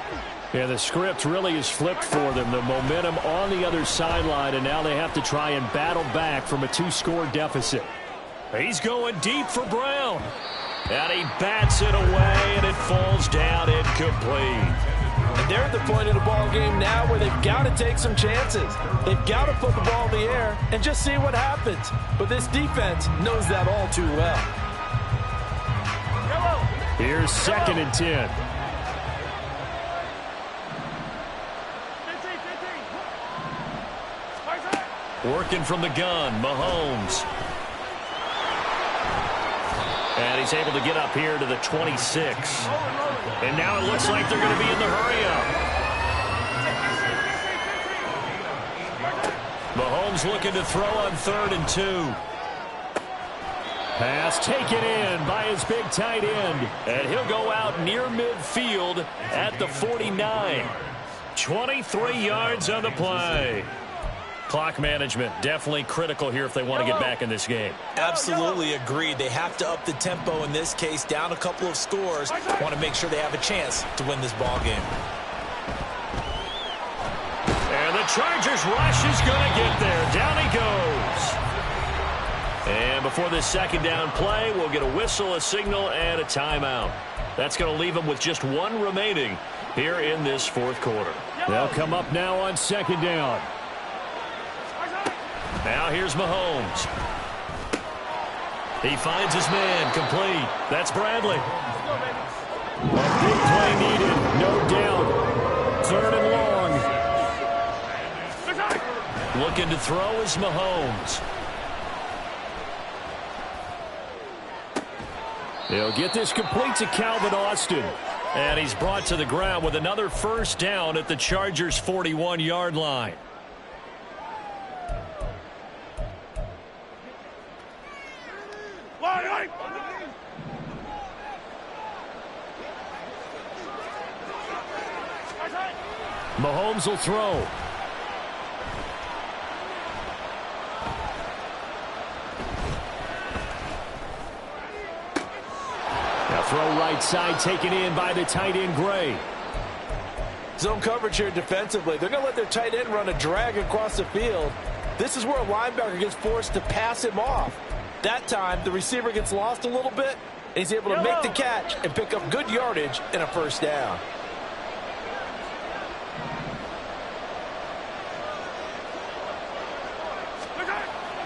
Yeah, the script really is flipped for them. The momentum on the other sideline, and now they have to try and battle back from a 2-score deficit. He's going deep for Brown. And he bats it away, and it falls down incomplete. And they're at the point of the ball game now where they've got to take some chances. They've got to put the ball in the air and just see what happens. But this defense knows that all too well. Here's 2nd and 10. Working from the gun, Mahomes. And he's able to get up here to the 26. And now it looks like they're going to be in the hurry-up. Mahomes looking to throw on 3rd and 2. Pass taken in by his big tight end. And he'll go out near midfield at the 49. 23 yards on the play. Clock management, definitely critical here if they want to get back in this game. Absolutely agreed. They have to up the tempo in this case, down a couple of scores. Want to make sure they have a chance to win this ball game. And the Chargers rush is going to get there. Down he goes. And before this second down play, we'll get a whistle, a signal, and a timeout. That's going to leave them with just one remaining here in this fourth quarter. They'll come up now on second down. Now here's Mahomes. He finds his man, complete. That's Bradley. A big play needed, no doubt. Third and long. Looking to throw is Mahomes. He'll get this complete to Calvin Austin. And he's brought to the ground with another first down at the Chargers' 41-yard line. Mahomes will throw. Throw right side taken in by the tight end Gray. Zone coverage here defensively. They're going to let their tight end run a drag across the field. This is where a linebacker gets forced to pass him off. That time, the receiver gets lost a little bit, and he's able to make the catch and pick up good yardage and a first down.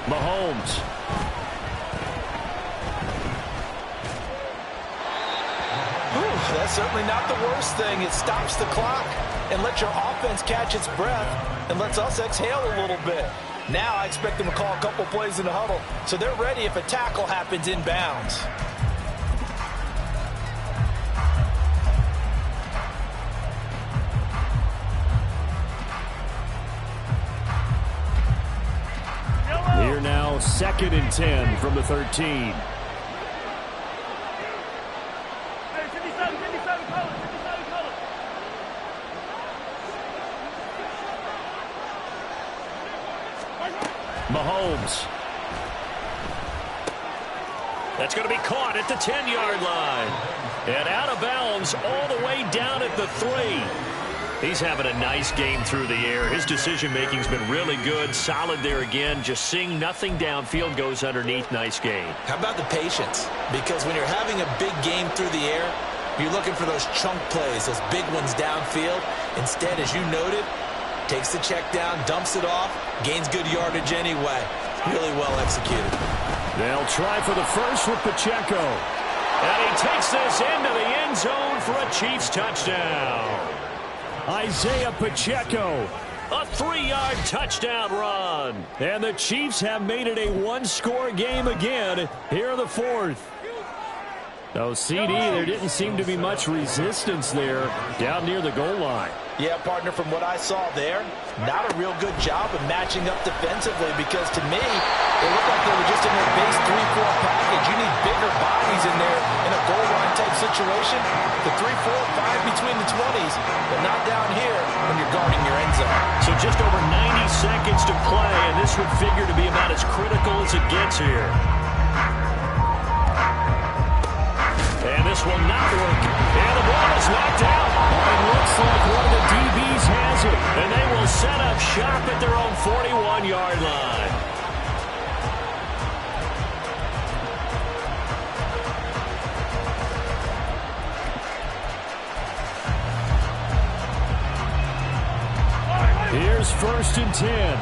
Mahomes. That's certainly not the worst thing. It stops the clock and lets your offense catch its breath and lets us exhale a little bit. Now I expect them to call a couple plays in the huddle, so they're ready if a tackle happens inbounds. Here now, 2nd and 10 from the 13. Mahomes. That's going to be caught at the 10-yard line. And out of bounds all the way down at the 3. He's having a nice game through the air. His decision-making's been really good. Solid there again. Just seeing nothing downfield goes underneath. Nice game. How about the patience? Because when you're having a big game through the air, you're looking for those chunk plays, those big ones downfield. Instead, as you noted, takes the check down, dumps it off, gains good yardage anyway. Really well executed. They'll try for the first with Pacheco. And he takes this into the end zone for a Chiefs touchdown. Isaiah Pacheco, a 3-yard touchdown run. And the Chiefs have made it a one-score game again here in the fourth. So, CD, there didn't seem to be much resistance there down near the goal line. Yeah, partner, from what I saw there, not a real good job of matching up defensively because to me, it looked like they were just in their base 3-4 package. You need bigger bodies in there in a goal line type situation. The 3, 4, 5 between the 20s, but not down here when you're guarding your end zone. So just over 90 seconds to play, and this would figure to be about as critical as it gets here. And this will not work. And the ball is knocked out. It looks like one of the DBs has it. And they will set up shop at their own 41-yard line. Here's 1st and 10.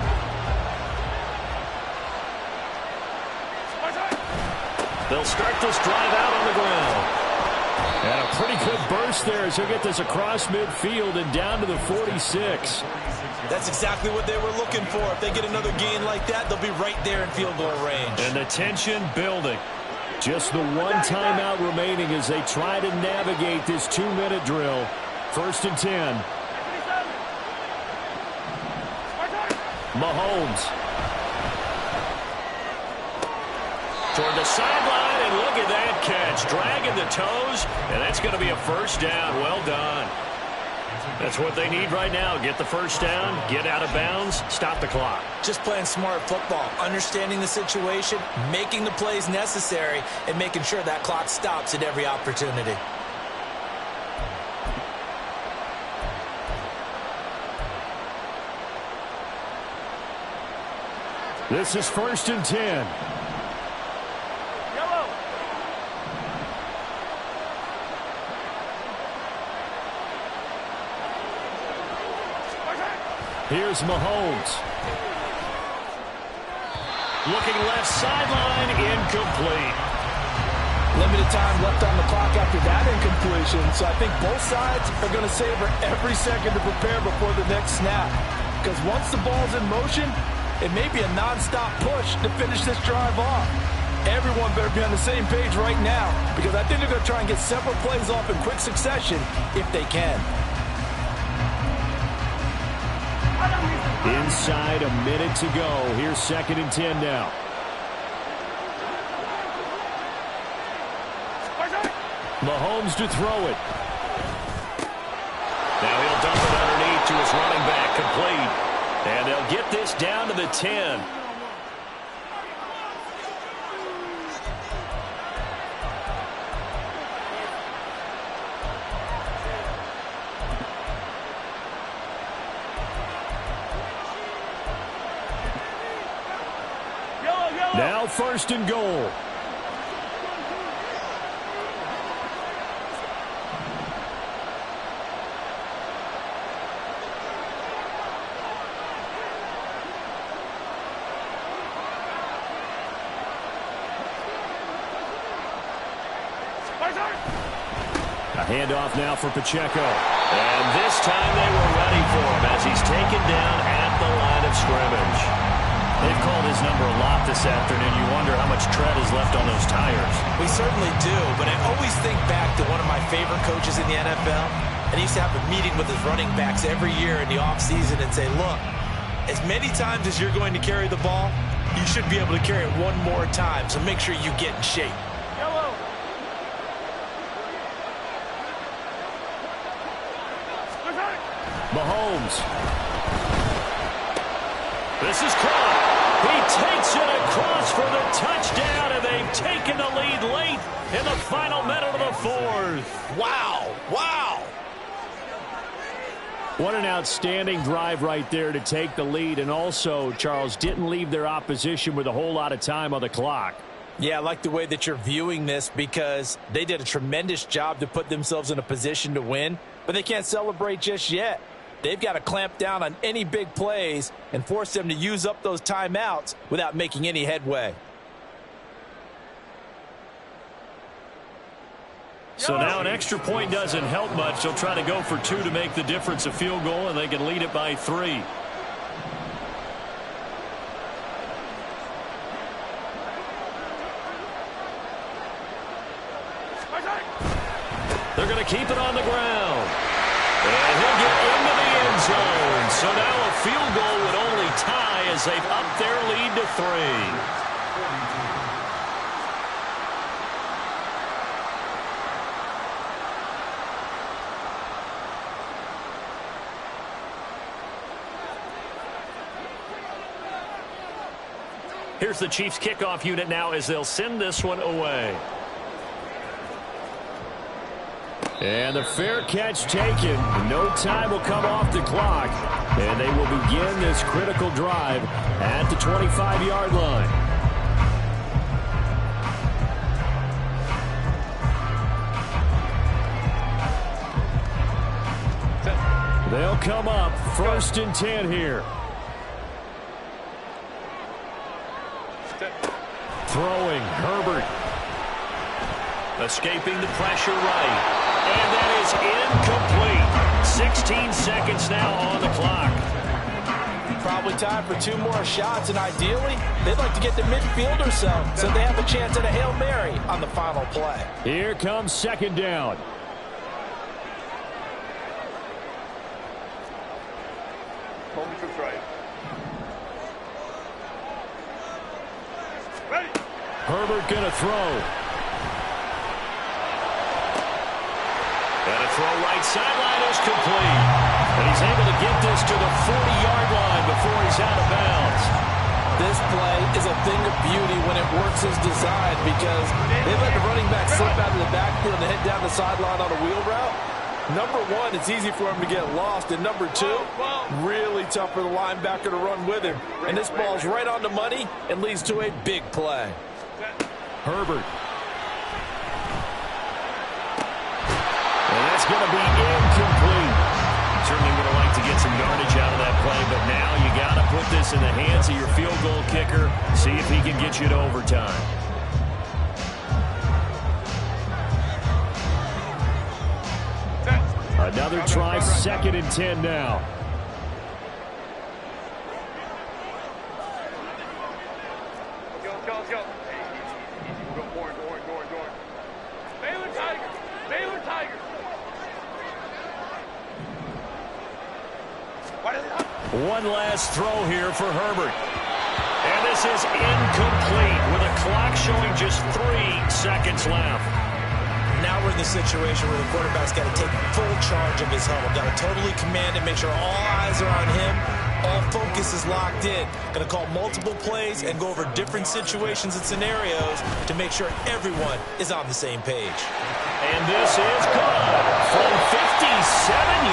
They'll start this drive out on the ground. And a pretty good burst there as he'll get this across midfield and down to the 46. That's exactly what they were looking for. If they get another gain like that, they'll be right there in field goal range. And the tension building. Just the one timeout remaining as they try to navigate this 2-minute drill. 1st and 10. Mahomes. Toward the sideline, and look at that catch. Dragging the toes, and that's going to be a first down. Well done. That's what they need right now. Get the first down, get out of bounds, stop the clock. Just playing smart football, understanding the situation, making the plays necessary, and making sure that clock stops at every opportunity. This is 1st and 10. Here's Mahomes. Looking left sideline, incomplete. Limited time left on the clock after that incompletion, so I think both sides are going to savor every second to prepare before the next snap. Because once the ball's in motion, it may be a non-stop push to finish this drive off. Everyone better be on the same page right now, because I think they're going to try and get several plays off in quick succession if they can. Inside a minute to go. Here's 2nd and 10 now. Mahomes to throw it. Now he'll dump it underneath to his running back, complete. And they'll get this down to the 10. Now 1st and goal. A handoff now for Pacheco. And this time they were ready for him as he's taken down at the line of scrimmage. They've called his number a lot this afternoon. You wonder how much tread is left on those tires. We certainly do, but I always think back to one of my favorite coaches in the NFL. And he used to have a meeting with his running backs every year in the offseason and say, look, as many times as you're going to carry the ball, you should be able to carry it one more time, so make sure you get in shape. Mahomes. This is caught. He takes it across for the touchdown, and they've taken the lead late in the final minute of the 4th. Wow. Wow. What an outstanding drive right there to take the lead, and also, Charles, didn't leave their opposition with a whole lot of time on the clock. Yeah, I like the way that you're viewing this because they did a tremendous job to put themselves in a position to win, but they can't celebrate just yet. They've got to clamp down on any big plays and force them to use up those timeouts without making any headway. So now an extra point doesn't help much. They'll try to go for 2 to make the difference a field goal, and they can lead it by 3. They're going to keep it on the ground. And he'll get into the end zone. So now a field goal would only tie as they've upped their lead to 3. Here's the Chiefs kickoff unit now as they'll send this one away. And the fair catch taken. No time will come off the clock. And they will begin this critical drive at the 25-yard line. They'll come up 1st and 10 here. Throwing, Herbert. Escaping the pressure right. And that is incomplete. 16 seconds now on the clock. Probably time for 2 more shots, and ideally, they'd like to get to midfield or so they have a chance at a Hail Mary on the final play. Here comes 2nd down. Home troops right. Ready. Herbert gonna throw. And a throw right sideline is is complete. And he's able to get this to the 40-yard line before he's out of bounds. This play is a thing of beauty when it works as designed because they let the running back slip out of the backfield and head down the sideline on a wheel route. Number one, it's easy for him to get lost. And number two, really tough for the linebacker to run with him. And this ball's right on the money and leads to a big play. Herbert. And that's going to be incomplete. Certainly would have liked to get some yardage out of that play, but now you got to put this in the hands of your field goal kicker. See if he can get you to overtime. Another try, 2nd and 10 now. Let's go. Go forward. Baylor Tigers. One last throw here for Herbert. And this is incomplete with a clock showing just 3 seconds left. Now we're in the situation where the quarterback's got to take full charge of his huddle. Got to totally command it, make sure all eyes are on him. All focus is locked in. Going to call multiple plays and go over different situations and scenarios to make sure everyone is on the same page. And this is good from 57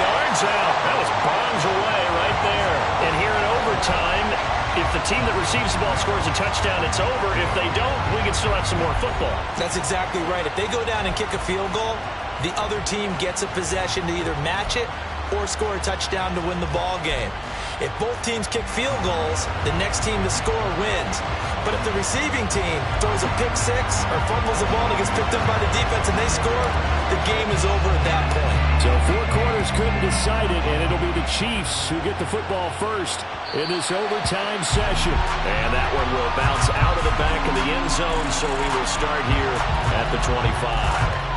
yards out. That was bombs away right there. And here in overtime, if the team that receives the ball scores a touchdown, it's over. If they don't, we can still have some more football. That's exactly right. If they go down and kick a field goal, the other team gets a possession to either match it or score a touchdown to win the ball game. If both teams kick field goals, the next team to score wins. But if the receiving team throws a pick six or fumbles the ball and it gets picked up by the defense and they score, the game is over at that point. So 4 quarters couldn't decide it, and it'll be the Chiefs who get the football first in this overtime session. And that one will bounce out of the back of the end zone, so we will start here at the 25.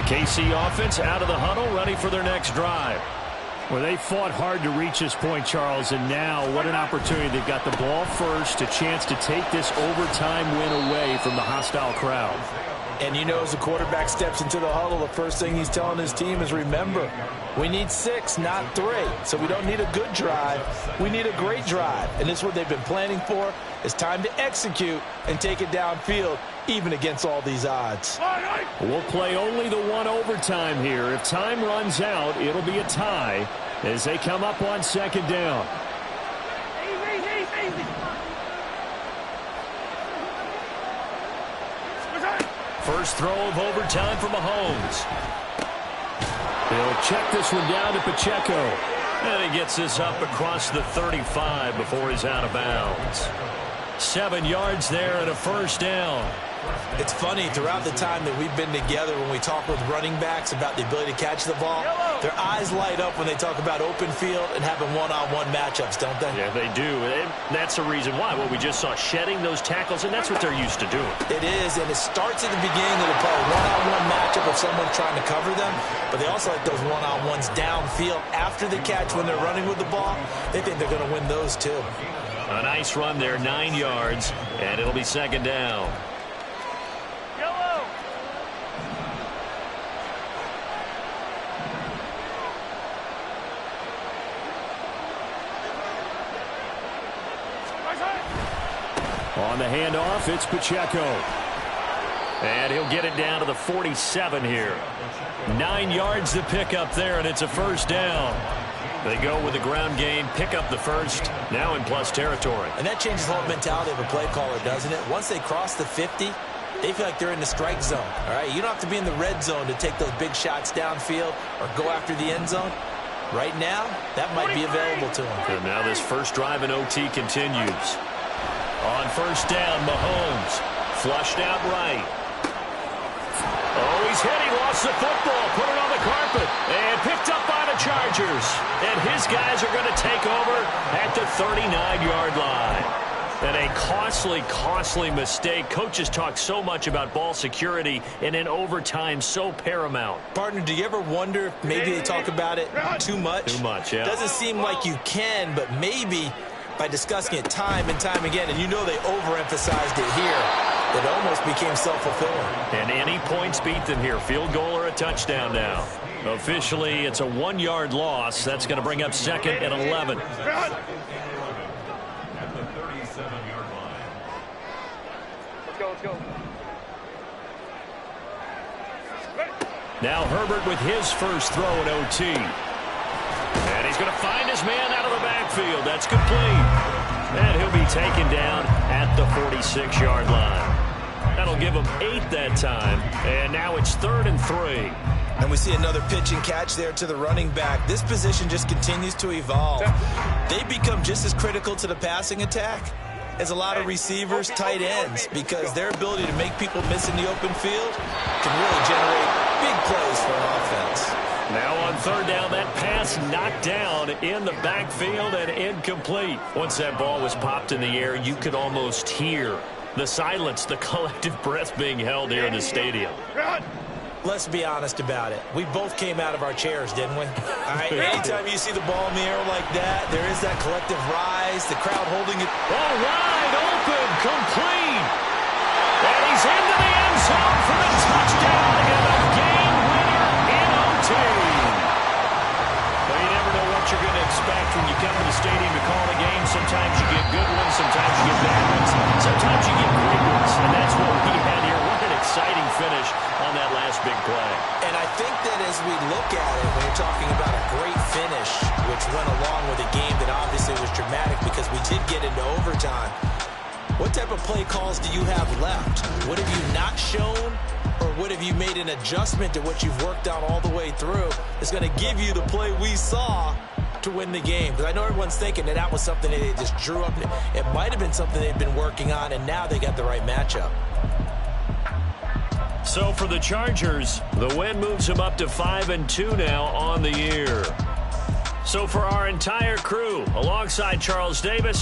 KC offense out of the huddle, ready for their next drive. Well, they fought hard to reach this point, Charles, and now what an opportunity. They've got the ball first, a chance to take this overtime win away from the hostile crowd. And you know, as the quarterback steps into the huddle, the first thing he's telling his team is, remember, we need 6, not 3. So we don't need a good drive. We need a great drive. And this is what they've been planning for. It's time to execute and take it downfield, even against all these odds. We'll play only the 1 overtime here. If time runs out, it'll be a tie as they come up on 2nd down. First throw of overtime for Mahomes. He'll check this one down to Pacheco. And he gets this up across the 35 before he's out of bounds. 7 yards there and a first down. It's funny, throughout the time that we've been together, when we talk with running backs about the ability to catch the ball, their eyes light up when they talk about open field and having one-on-one matchups, don't they? Yeah, they do. And that's the reason why. Well, we just saw shedding those tackles, and that's what they're used to doing. It is, and it starts at the beginning of the play. One-on-one matchup of someone trying to cover them, but they also like those one-on-ones downfield after the catch when they're running with the ball. They think they're going to win those, too. A nice run there, 9 yards, and it'll be 2nd down. On the handoff, it's Pacheco. And he'll get it down to the 47 here. 9 yards to pick up there, and it's a first down. They go with the ground game, pick up the first, now in plus territory. And that changes the whole mentality of a play caller, doesn't it? Once they cross the 50, they feel like they're in the strike zone. All right, you don't have to be in the red zone to take those big shots downfield or go after the end zone. Right now, that might be available to them. And now this first drive in OT continues. On first down, Mahomes flushed out right. Oh, he's hit. He lost the football. Put it on the carpet. And picked up by the Chargers. And his guys are going to take over at the 39-yard line. And a costly mistake. Coaches talk so much about ball security, and in overtime, so paramount. Partner, do you ever wonder if maybe they talk about it too much? Too much, yeah. Doesn't seem like you can, but maybe by discussing it time and time again, and you know they overemphasized it here, it almost became self-fulfilling. And any points beat them here. Field goal or a touchdown now. Officially, it's a 1-yard loss. That's going to bring up second and 11. Let's go. Now Herbert with his first throw in OT. And he's going to find his man out of the backfield. That's complete. And he'll be taken down at the 46-yard line. That'll give him 8 that time. And now it's 3rd and 3. And we see another pitch and catch there to the running back. This position just continues to evolve. They become just as critical to the passing attack as a lot of receivers, tight ends, because their ability to make people miss in the open field can really generate big plays for an offense. Now on 3rd down, that pass knocked down in the backfield and incomplete. Once that ball was popped in the air, you could almost hear the silence, the collective breath being held here in the stadium. Let's be honest about it. We both came out of our chairs, didn't we? All right, anytime you see the ball in the air like that, there is that collective rise, the crowd holding it. Oh, wide open, complete. And he's into the end zone for the touchdown and a game winner in OT. Well, you never know what you're going to expect when you come to the stadium to call a game. Sometimes you get good ones, sometimes you get bad ones, sometimes you get great ones. And that's what we had here. What an exciting finish on that last big play. And I think that as we look at it, when you're talking about a great finish, which went along with a game that obviously was dramatic because we did get into overtime, what type of play calls do you have left? What have you not shown, or what have you made an adjustment to what you've worked on all the way through that's going to give you the play we saw to win the game? Because I know everyone's thinking that was something that they just drew up. It might have been something they've been working on, and now they got the right matchup. So for the Chargers, the win moves them up to 5-2 now on the year. So for our entire crew, alongside Charles Davis,